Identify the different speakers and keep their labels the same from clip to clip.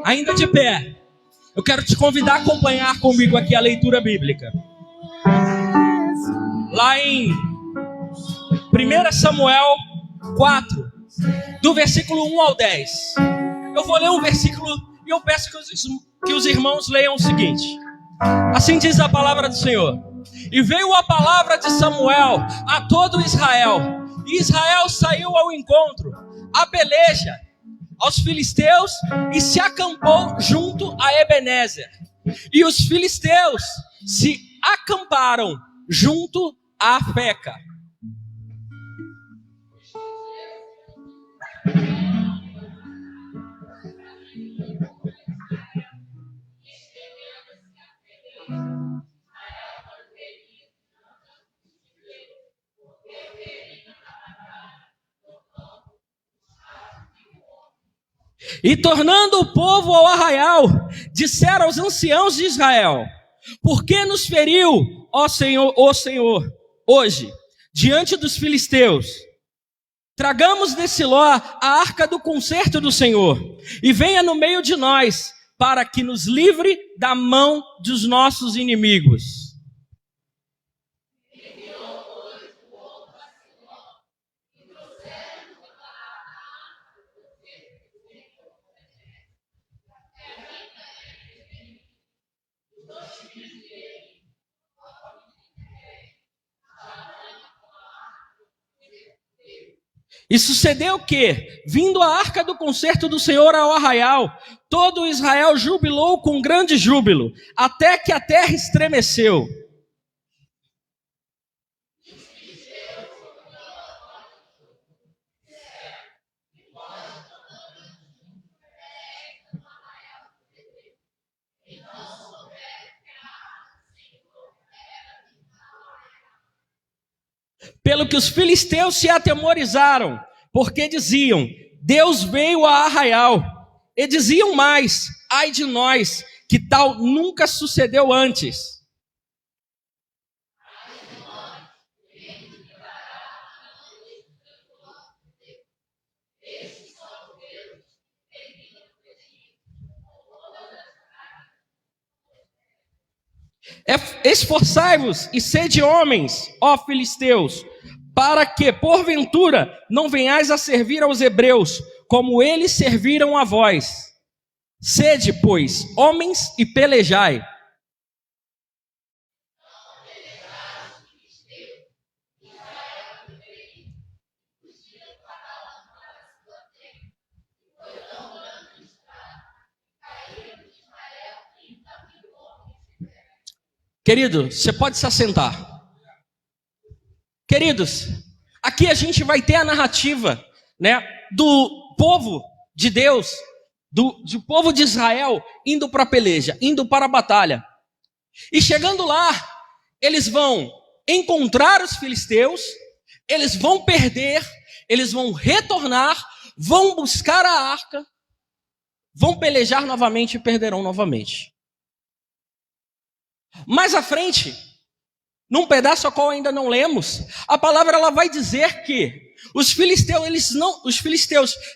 Speaker 1: Ainda de pé, eu quero te convidar a acompanhar comigo aqui a leitura bíblica. Lá em 1 Samuel 4, do versículo 1 ao 10. Eu vou ler um versículo e eu peço que os irmãos leiam o seguinte. Assim diz a palavra do Senhor. E veio a palavra de Samuel a todo Israel. E Israel saiu ao encontro, à peleja, aos filisteus, e se acampou junto a Ebenezer. E os filisteus se acamparam junto a Afeca. E tornando o povo ao arraial, disseram aos anciãos de Israel: por que nos feriu, ó Senhor, hoje, diante dos filisteus? Tragamos de Siló a arca do concerto do Senhor, e venha no meio de nós, para que nos livre da mão dos nossos inimigos. E sucedeu que, vindo a arca do concerto do Senhor ao arraial, todo Israel jubilou com grande júbilo, até que a terra estremeceu. Pelo que os filisteus se atemorizaram, porque diziam: Deus veio a arraial. E diziam mais: ai de nós, que tal nunca sucedeu antes. Esforçai-vos e sede homens, ó filisteus, para que, porventura, não venhais a servir aos hebreus, como eles serviram a vós. Sede, pois, homens e pelejai. Querido, você pode se assentar. Queridos, aqui a gente vai ter a narrativa, né, do povo de Deus, do povo de Israel indo para a peleja, indo para a batalha. E chegando lá, eles vão encontrar os filisteus, eles vão perder, eles vão retornar, vão buscar a arca, vão pelejar novamente e perderão novamente. Mais à frente, num pedaço a qual ainda não lemos, a palavra ela vai dizer que os filisteus,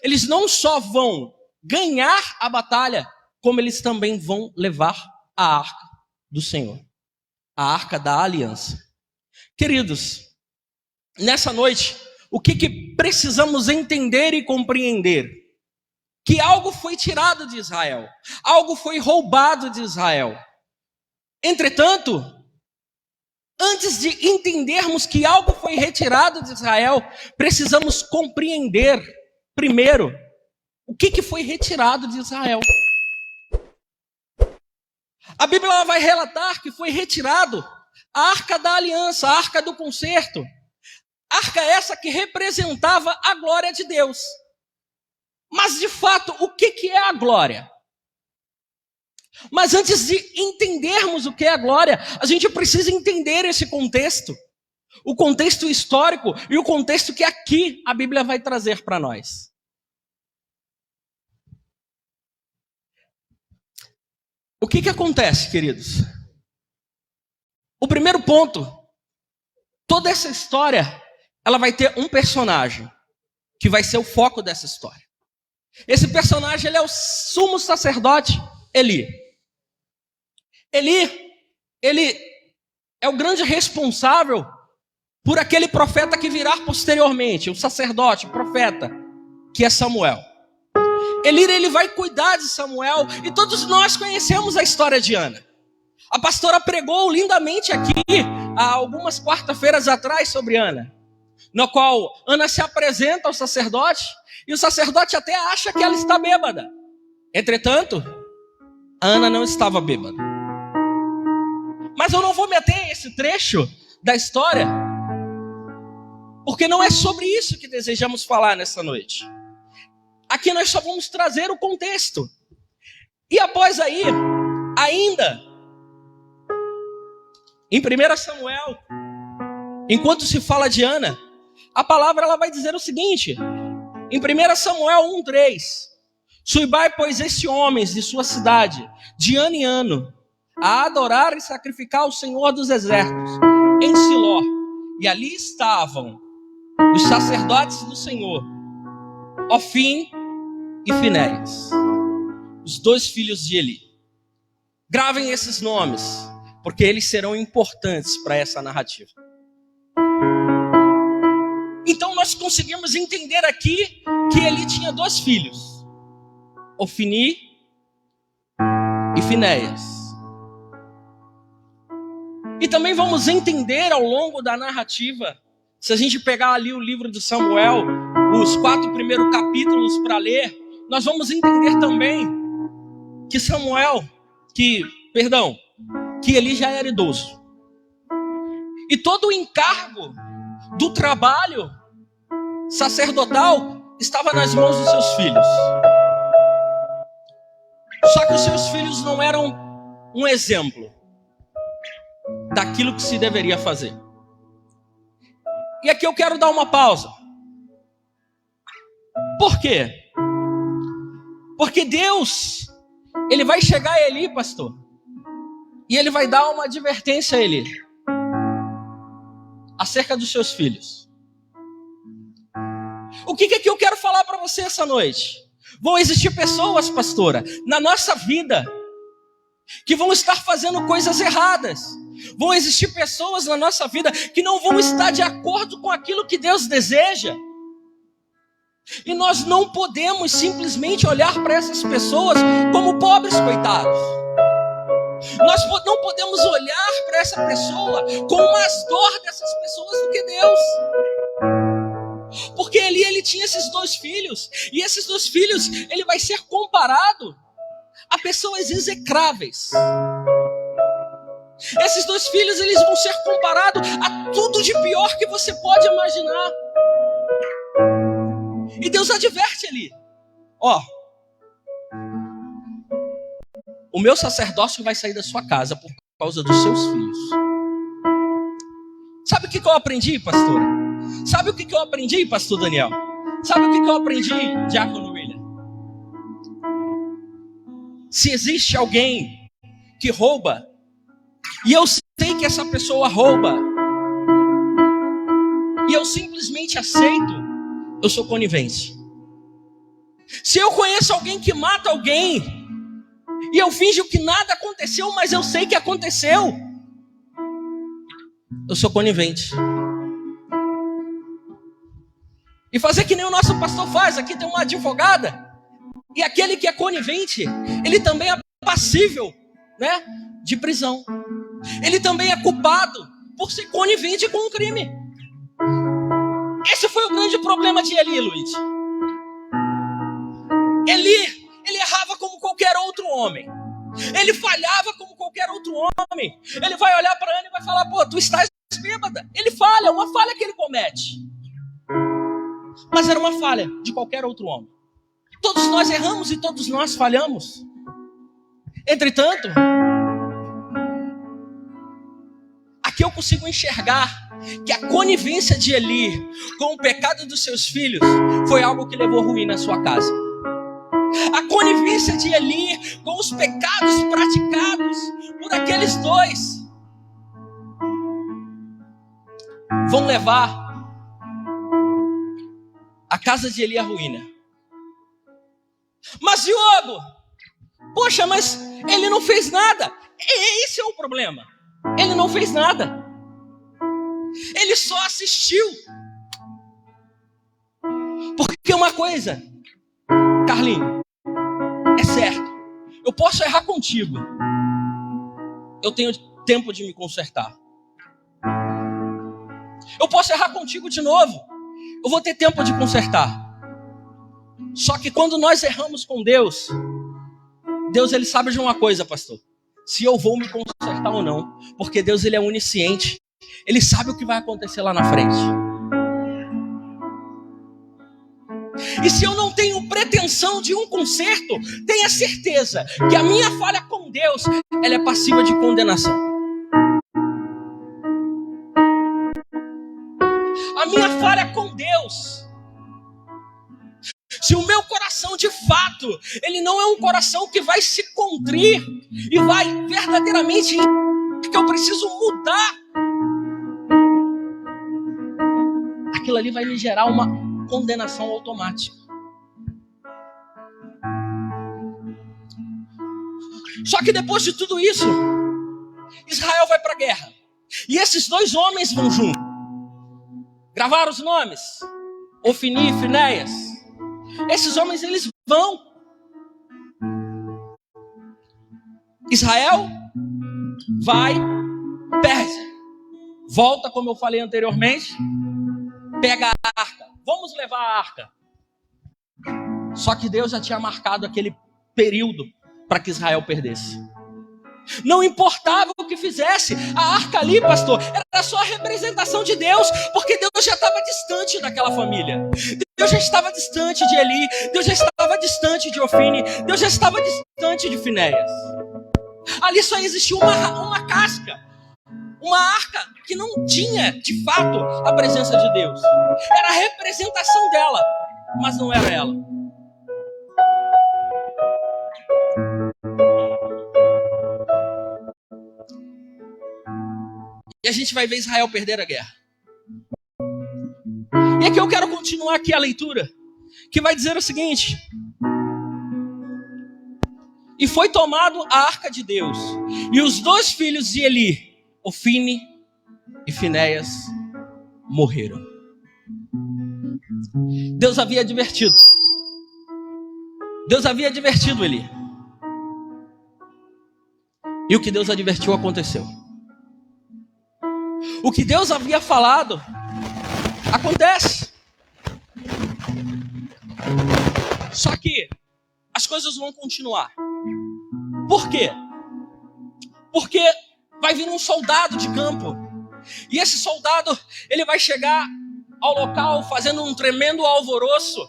Speaker 1: eles não só vão ganhar a batalha, como eles também vão levar a arca do Senhor, a arca da aliança. Queridos, nessa noite, o que precisamos entender e compreender? Que algo foi tirado de Israel, algo foi roubado de Israel. Entretanto, antes de entendermos que algo foi retirado de Israel, precisamos compreender, primeiro, o que foi retirado de Israel. A Bíblia ela vai relatar que foi retirado a arca da aliança, a arca do concerto. Arca essa que representava a glória de Deus. Mas, de fato, o que é a glória? Mas antes de entendermos o que é a glória, a gente precisa entender esse contexto. O contexto histórico e o contexto que aqui a Bíblia vai trazer para nós. O que acontece, queridos? O primeiro ponto, toda essa história, ela vai ter um personagem, que vai ser o foco dessa história. Esse personagem, ele é o sumo sacerdote Eli. Ele é o grande responsável por aquele profeta que virá posteriormente, o sacerdote, o profeta, que é Samuel. Ele vai cuidar de Samuel, e todos nós conhecemos a história de Ana. A pastora pregou lindamente aqui, há algumas quarta-feiras atrás, sobre Ana, no qual Ana se apresenta ao sacerdote, e o sacerdote até acha que ela está bêbada. Entretanto, Ana não estava bêbada. Mas eu não vou meter esse trecho da história, porque não é sobre isso que desejamos falar nessa noite. Aqui nós só vamos trazer o contexto. E após aí, ainda, em 1 Samuel, enquanto se fala de Ana, a palavra ela vai dizer o seguinte, em 1 Samuel 1:3, suibai, pois, estes homens de sua cidade, de ano em ano, a adorar e sacrificar o Senhor dos exércitos, em Siló. E ali estavam os sacerdotes do Senhor, Ofim e Finéias, os 2 filhos de Eli. Gravem esses nomes, porque eles serão importantes para essa narrativa. Então nós conseguimos entender aqui que Eli tinha 2 filhos, Ofni e Finéias. E também vamos entender ao longo da narrativa, se a gente pegar ali o livro de Samuel, os 4 primeiros capítulos para ler, nós vamos entender também que que Eli já era idoso. E todo o encargo do trabalho sacerdotal estava nas mãos dos seus filhos. Só que os seus filhos não eram um exemplo daquilo que se deveria fazer. E aqui eu quero dar uma pausa. Por quê? Porque Deus, ele vai chegar a Eli, pastor, e ele vai dar uma advertência a Eli acerca dos seus filhos. O que é que eu quero falar para você essa noite? Vão existir pessoas, pastora, na nossa vida que vão estar fazendo coisas erradas. Vão existir pessoas na nossa vida que não vão estar de acordo com aquilo que Deus deseja. E nós não podemos simplesmente olhar para essas pessoas como pobres coitados. Nós não podemos olhar para essa pessoa com mais dor dessas pessoas do que Deus. Porque ele tinha esses 2 filhos, e esses 2 filhos, ele vai ser comparado a pessoas execráveis. Esses 2 filhos, eles vão ser comparados a tudo de pior que você pode imaginar. E Deus adverte ali, o meu sacerdócio vai sair da sua casa por causa dos seus filhos. Sabe o que eu aprendi, pastora? Sabe o que eu aprendi, pastor Daniel? Sabe o que eu aprendi, diácono William? Se existe alguém que rouba, e eu sei que essa pessoa rouba, e eu simplesmente aceito, eu sou conivente. Se eu conheço alguém que mata alguém, e eu finjo que nada aconteceu, mas eu sei que aconteceu, eu sou conivente. E fazer que nem o nosso pastor faz, aqui tem uma advogada, e aquele que é conivente, ele também é passível, né, de prisão. Ele também é culpado por ser conivente com um crime. Esse foi o grande problema de Eli, Luiz. Ele errava como qualquer outro homem. Ele falhava como qualquer outro homem. Ele vai olhar para Ana e vai falar, tu estás bêbada. Ele falha, uma falha que ele comete. Mas era uma falha de qualquer outro homem. Todos nós erramos e todos nós falhamos. Entretanto, aqui eu consigo enxergar que a conivência de Eli com o pecado dos seus filhos foi algo que levou ruína à sua casa. A conivência de Eli com os pecados praticados por aqueles 2 vão levar a casa de Eli à ruína. Mas Diogo, poxa, mas ele não fez nada. Esse é o problema. Ele não fez nada. Ele só assistiu. Porque uma coisa, Carlinhos, é certo. Eu posso errar contigo. Eu tenho tempo de me consertar. Eu posso errar contigo de novo. Eu vou ter tempo de consertar. Só que quando nós erramos com Deus, Deus ele sabe de uma coisa, pastor. Se eu vou me consertar ou não. Porque Deus ele é onisciente. Ele sabe o que vai acontecer lá na frente. E se eu não tenho pretensão de um conserto, tenha certeza que a minha falha com Deus, ela é passiva de condenação. A minha falha com Deus, se o meu coração de fato, ele não é um coração que vai se contrir e vai verdadeiramente que eu preciso mudar, aquilo ali vai me gerar uma condenação automática. Só que depois de tudo isso, Israel vai para a guerra. E esses dois homens vão junto. Gravaram os nomes? Ofni e Finéias. Esses homens, eles vão. Israel vai, perde. Volta, como eu falei anteriormente. Pega a arca. Vamos levar a arca. Só que Deus já tinha marcado aquele período para que Israel perdesse. Não importava o que fizesse, a arca ali, pastor, era só a representação de Deus, porque Deus já estava distante daquela família. Deus já estava distante de Eli, Deus já estava distante de Ofni, Deus já estava distante de Finéias. Ali só existia uma casca, uma arca que não tinha, de fato, a presença de Deus. Era a representação dela, mas não era ela. E a gente vai ver Israel perder a guerra. E aqui eu quero continuar aqui a leitura, que vai dizer o seguinte: e foi tomado a arca de Deus, e os dois filhos de Eli, Ofni e Finéias, morreram. Deus havia advertido. Deus havia advertido Eli. E o que Deus advertiu aconteceu. O que Deus havia falado acontece. Só que as coisas vão continuar. Por quê? Porque vai vir um soldado de campo. E esse soldado, ele vai chegar ao local fazendo um tremendo alvoroço.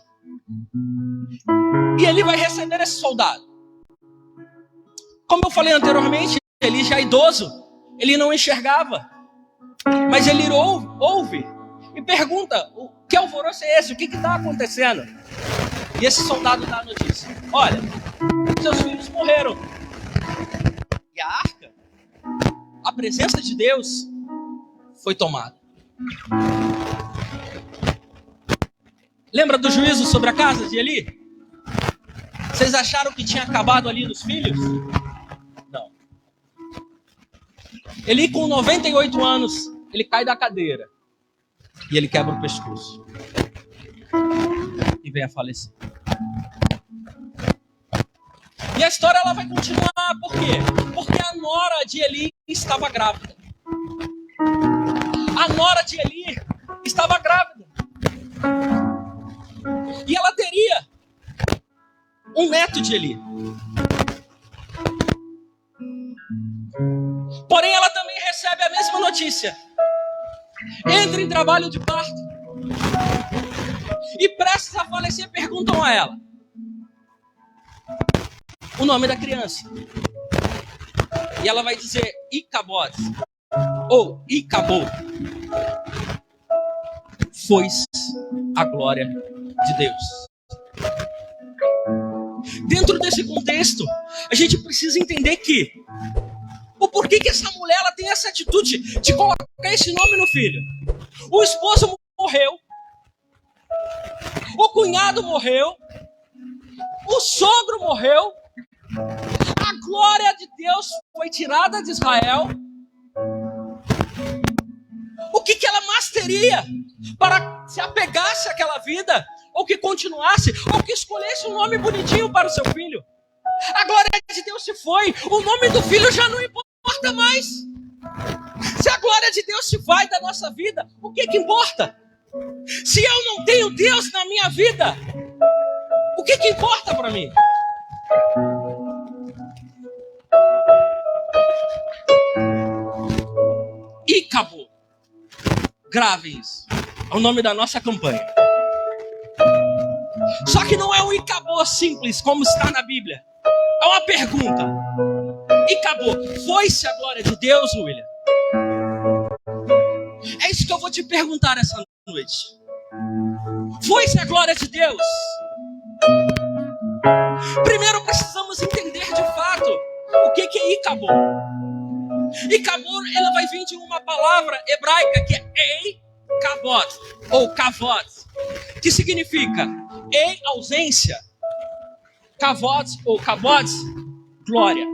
Speaker 1: E ele vai receber esse soldado. Como eu falei anteriormente, ele já é idoso. Ele não enxergava. Mas ele ouve e pergunta: o que alvoroço é esse? O que está acontecendo? E esse soldado dá a notícia: olha, seus filhos morreram. E a arca, a presença de Deus, foi tomada. Lembra do juízo sobre a casa de Eli? Vocês acharam que tinha acabado ali nos filhos? Não. Eli, com 98 anos, ele cai da cadeira e ele quebra o pescoço e vem a falecer. E a história ela vai continuar, por quê? Porque a nora de Eli estava grávida. A nora de Eli estava grávida. E ela teria um neto de Eli. Porém, ela também recebe a mesma notícia. Entra em trabalho de parto. E prestes a falecer, perguntam a ela o nome da criança. E ela vai dizer Icabod, ou Icabô. Foi-se a glória de Deus. Dentro desse contexto, a gente precisa entender que o porquê que essa mulher ela tem essa atitude de colocar esse nome no filho. O esposo morreu, o cunhado morreu, O sogro morreu. A glória de Deus foi tirada de Israel. O que ela mais teria para se apegasse àquela vida, ou que continuasse, ou que escolhesse um nome bonitinho para o seu filho? A glória de Deus se foi, o nome do filho já não importa mais. Se a glória de Deus se vai da nossa vida, o que importa? Se eu não tenho Deus na minha vida, o que importa para mim? E acabou. Grave isso. É o nome da nossa campanha. Só que não é um acabou simples, como está na Bíblia. É uma pergunta. E acabou. Foi-se a glória de Deus, William? É isso que eu vou te perguntar essa noite. Foi-se a glória de Deus? Primeiro precisamos entender de fato o que é acabou. Acabou, ela vai vir de uma palavra hebraica que é ei, kabod, ou kavod, que significa ei, ausência, kavod ou kabod, glória.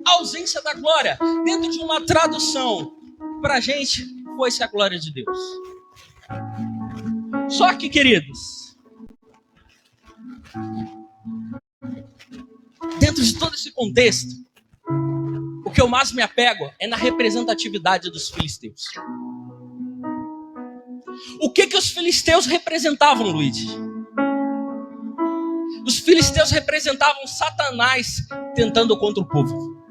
Speaker 1: A ausência da glória, dentro de uma tradução, para a gente, foi-se a glória de Deus. Só que, queridos, dentro de todo esse contexto, o que eu mais me apego é na representatividade dos filisteus. O que os filisteus representavam, Luiz? Os filisteus representavam Satanás tentando contra o povo.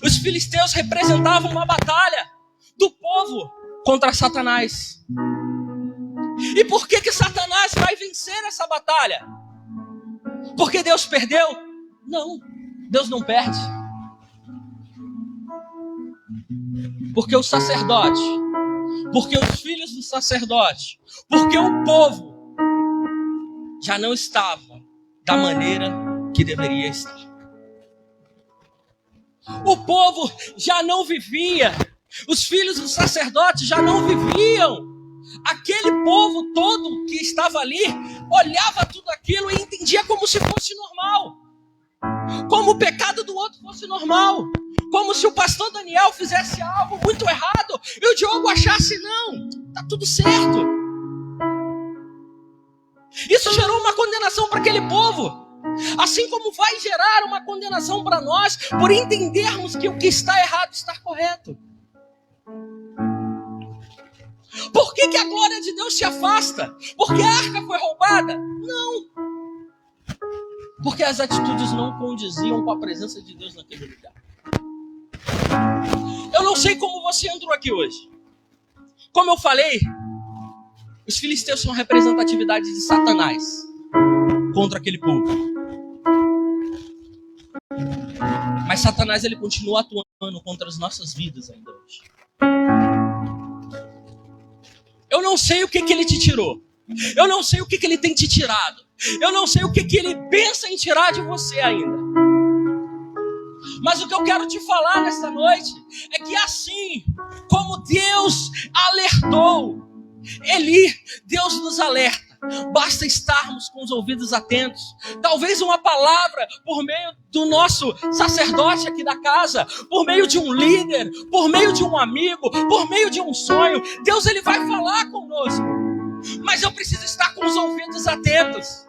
Speaker 1: Os filisteus representavam uma batalha do povo contra Satanás. E por que Satanás vai vencer essa batalha? Porque Deus perdeu? Não, Deus não perde. Porque o sacerdote, porque os filhos do sacerdote, porque o povo já não estava da maneira que deveria estar. O povo já não vivia, os filhos do sacerdote já não viviam. Aquele povo todo que estava ali olhava tudo aquilo e entendia como se fosse normal, como o pecado do outro fosse normal, como se o pastor Daniel fizesse algo muito errado e o Diogo achasse, não, tá tudo certo. Isso gerou uma condenação para aquele povo, assim como vai gerar uma condenação para nós por entendermos que o que está errado está correto. Por que a glória de Deus se afasta? Porque a arca foi roubada? Não. Porque as atitudes não condiziam com a presença de Deus naquele lugar. Eu não sei como você entrou aqui hoje. Como eu falei, os filisteus são a representatividade de Satanás contra aquele povo. Mas Satanás, ele continua atuando contra as nossas vidas ainda hoje. Eu não sei o que ele te tirou. Eu não sei o que ele tem te tirado. Eu não sei o que ele pensa em tirar de você ainda. Mas o que eu quero te falar nessa noite é que assim como Deus alertou, Deus nos alerta. Basta estarmos com os ouvidos atentos. Talvez uma palavra por meio do nosso sacerdote aqui da casa, por meio de um líder, por meio de um amigo, por meio de um sonho. Deus, ele vai falar conosco. Mas eu preciso estar com os ouvidos atentos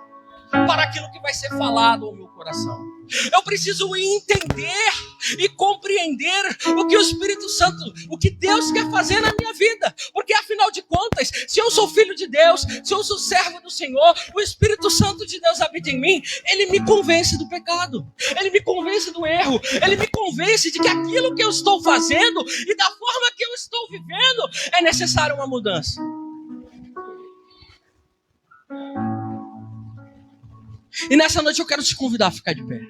Speaker 1: para aquilo que vai ser falado ao meu coração. Eu preciso entender e compreender o que o Espírito Santo, o que Deus quer fazer na minha vida. Porque afinal de contas, se eu sou filho de Deus, se eu sou servo do Senhor, o Espírito Santo de Deus habita em mim. Ele me convence do pecado, ele me convence do erro, ele me convence de que aquilo que eu estou fazendo e da forma que eu estou vivendo é necessário uma mudança. E nessa noite eu quero te convidar a ficar de pé.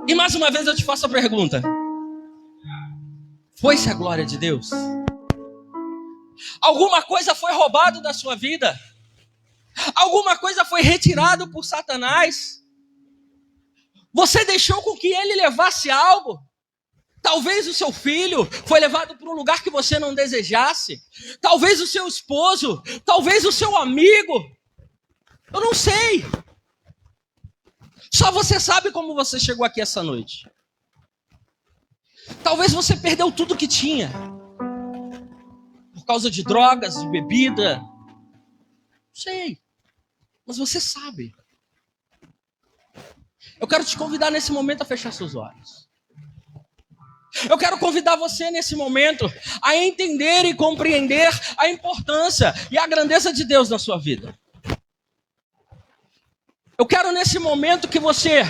Speaker 1: E mais uma vez eu te faço a pergunta: foi-se a glória de Deus? Alguma coisa foi roubado da sua vida? Alguma coisa foi retirado por Satanás? Você deixou com que ele levasse algo? Talvez o seu filho foi levado para um lugar que você não desejasse. Talvez o seu esposo, talvez o seu amigo. Eu não sei. Só você sabe como você chegou aqui essa noite. Talvez você perdeu tudo que tinha. Por causa de drogas, de bebida. Não sei. Mas você sabe. Eu quero te convidar nesse momento a fechar seus olhos. Eu quero convidar você nesse momento a entender e compreender a importância e a grandeza de Deus na sua vida. Eu quero nesse momento que você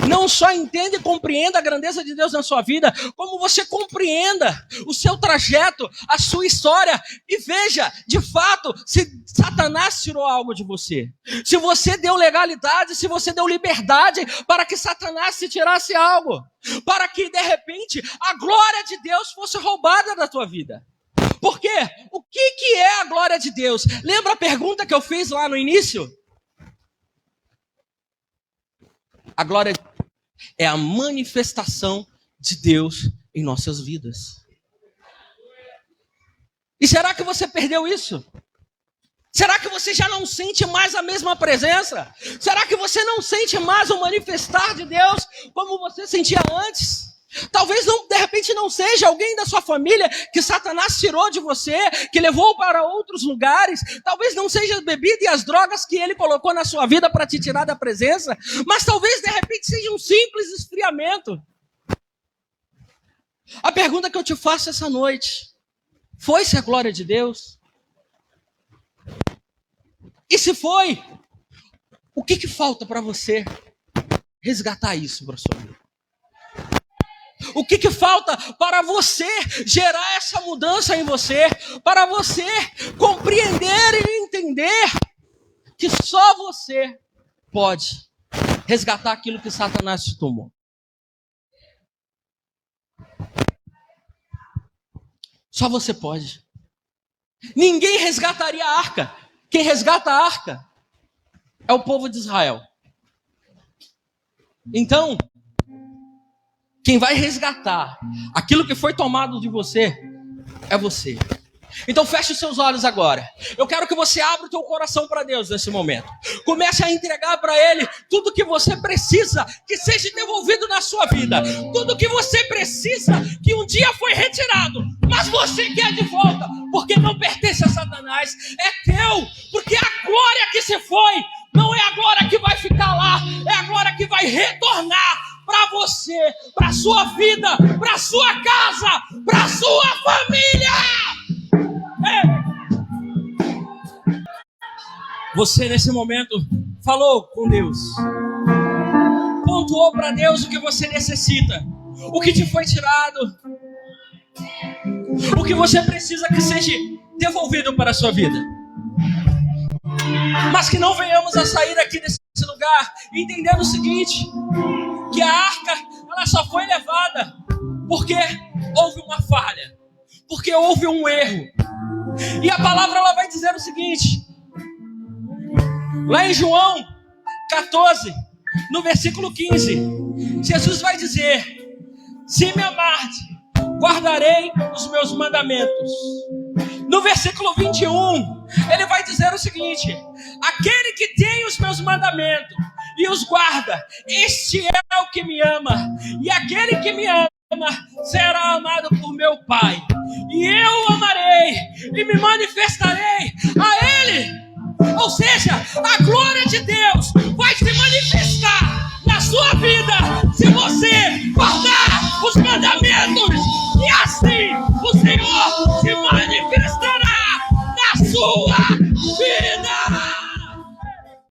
Speaker 1: não só entenda e compreenda a grandeza de Deus na sua vida, como você compreenda o seu trajeto, a sua história e veja, de fato, se Satanás tirou algo de você. Se você deu legalidade, se você deu liberdade para que Satanás se tirasse algo. Para que, de repente, a glória de Deus fosse roubada da tua vida. Por quê? O que é a glória de Deus? Lembra a pergunta que eu fiz lá no início? A glória é a manifestação de Deus em nossas vidas. E será que você perdeu isso? Será que você já não sente mais a mesma presença? Será que você não sente mais o manifestar de Deus como você sentia antes? Talvez não, de repente não seja alguém da sua família que Satanás tirou de você, que levou para outros lugares. Talvez não seja a bebida e as drogas que ele colocou na sua vida para te tirar da presença. Mas talvez de repente seja um simples esfriamento. A pergunta que eu te faço essa noite: foi-se a glória de Deus? E se foi, o que falta para você resgatar isso para a sua vida? O que falta para você gerar essa mudança em você? Para você compreender e entender que só você pode resgatar aquilo que Satanás te tomou. Só você pode. Ninguém resgataria a arca. Quem resgata a arca é o povo de Israel. Então, quem vai resgatar aquilo que foi tomado de você é você. Então feche os seus olhos agora. Eu quero que você abra o teu coração para Deus nesse momento. Comece a entregar para Ele tudo que você precisa que seja devolvido na sua vida. Tudo que você precisa que um dia foi retirado, mas você quer de volta, porque não pertence a Satanás. É teu, porque a glória que se foi não é a glória que vai ficar lá, é a glória que vai retornar para você, para sua vida, para sua casa, para sua família. Você nesse momento falou com Deus, pontuou para Deus o que você necessita, o que te foi tirado, o que você precisa que seja devolvido para a sua vida. Mas que não venhamos a sair daqui desse lugar entendendo o seguinte: que a arca ela só foi levada porque houve uma falha, porque houve um erro. E a palavra ela vai dizer o seguinte, lá em João 14, no versículo 15, Jesus vai dizer: se me amardes, guardarei os meus mandamentos. No versículo 21, ele vai dizer o seguinte: aquele que tem os meus mandamentos e os guarda, este é o que me ama, e aquele que me ama será amado por meu Pai, e eu o amarei e me manifestarei a Ele. Ou seja, a glória de Deus vai se manifestar na sua vida se você guardar os mandamentos, e assim o Senhor